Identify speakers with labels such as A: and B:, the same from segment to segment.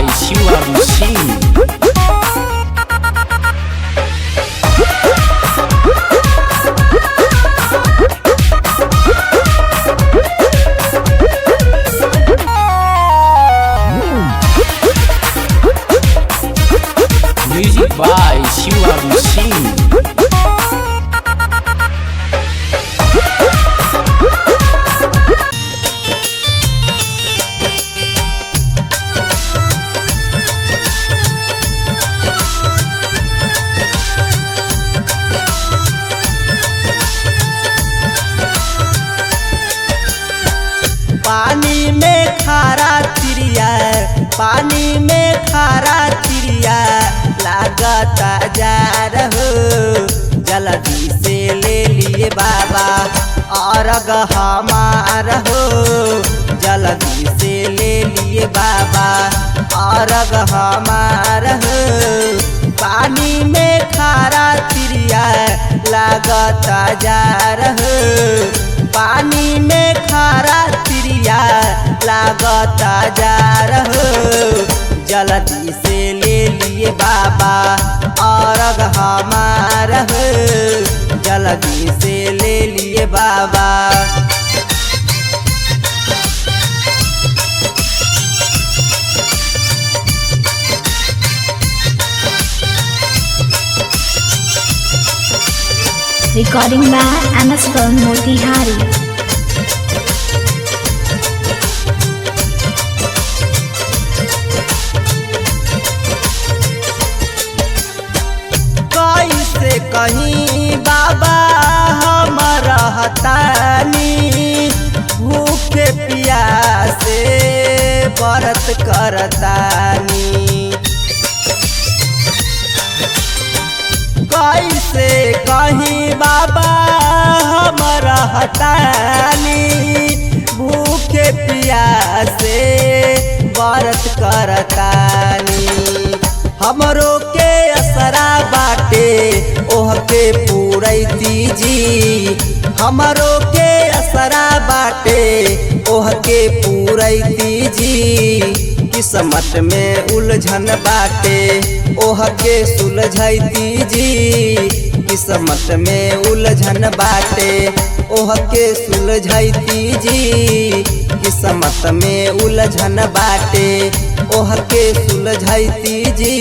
A: by Shiva Machine. Music by Shiva Machine.
B: पानी में खारा चिड़िया, पानी में खारा चिड़िया लागता जा रहो, जल्दी से ले लिए बाबा अर्घ हमार हो, जल्दी से ले लिए बाबा अर्घ हमार हो। पानी में खारा चिड़िया लागता जा रहो, पानी में खारा चिड़िया लागता जा रहो, जल्दी से ले लिए बाबा अर्घ हमार हो, जल्दी से ले लिए बाबा।
C: Recording by MS Film Motihari.
B: कैसे कहीं बाबा हम रहतानी, भूखे प्यासे व्रत करतानी। कैसे कहीं बाबा हम रहतानी, भूखे प्यासे व्रत करतानी। हमरो के असरा बाटे ओह के पूरैती जी, हमरो के असरा बाटे ओह के पूरैती जी। किस्मत में उलझन बाटे ओह के सुलझैती जी, किस्मत में उलझन बाटे ओह के सुलझैती जी, किस्मत में उलझन बाटे ओह के सुलझैती जी।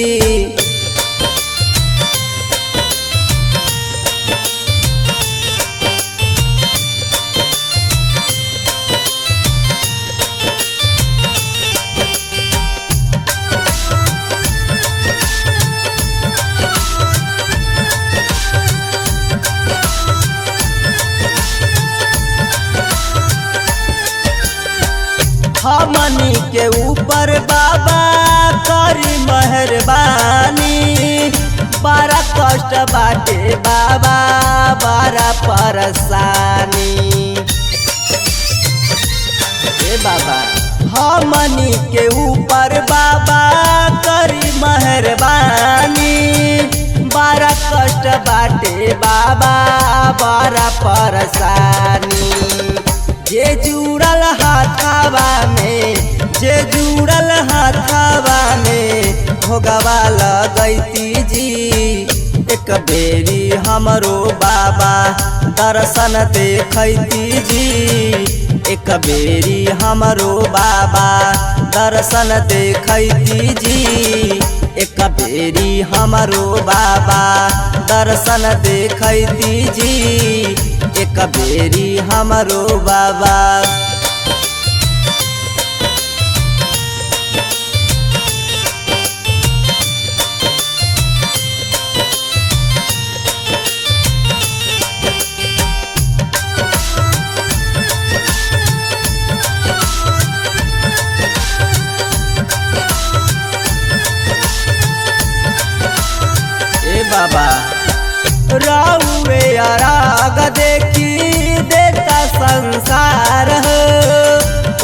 B: हमनी के ऊपर बाबा करी मेहरबानी, बड़ा कष्ट बाटे बाबा बड़ा परेशानी। ए बाबा हमनी के ऊपर बाबा करी मेहरबानी, बड़ा कष्ट बाटे बाबा बड़ा परेशानी। जे जुड़ल हाथावा में, जे जुड़ल हाथावा में भोगवा लगैती जी। एक बेरी हमरो बाबा दर्शन देखैती जी, एक बेरी हमरो बाबा दर्शन देखैती जी, एक बेरी हमरो बाबा दर्शन देखैती जी, एक बेरी हमरो बाबा। ए बाबा राउरे राग देखी देता संसार हो,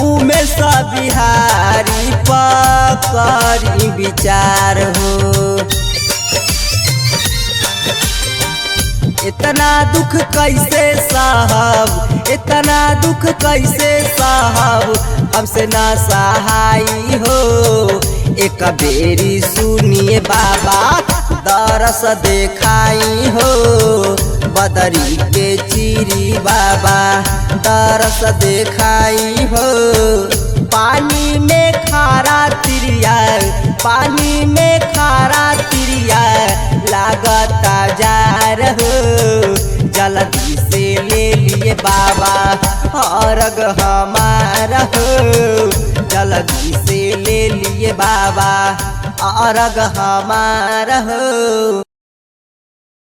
B: उमे सब बिहारी पकड़ी विचार हो। इतना दुख कैसे साहब, इतना दुख कैसे साहब, हमसे ना सहाई हो। एक बेरी सुनिए बाबा दरस देखाई हो, बदरी के चीरी बाबा दरस देखाई हो। पानी में खारा तिरिया, पानी में खारा तिरिया लागता जार हो, जल्दी से ले लिए बाबा अर्घ हमारा हो, जल्दी से ले लिए बाबा अर्घ हमारा हो।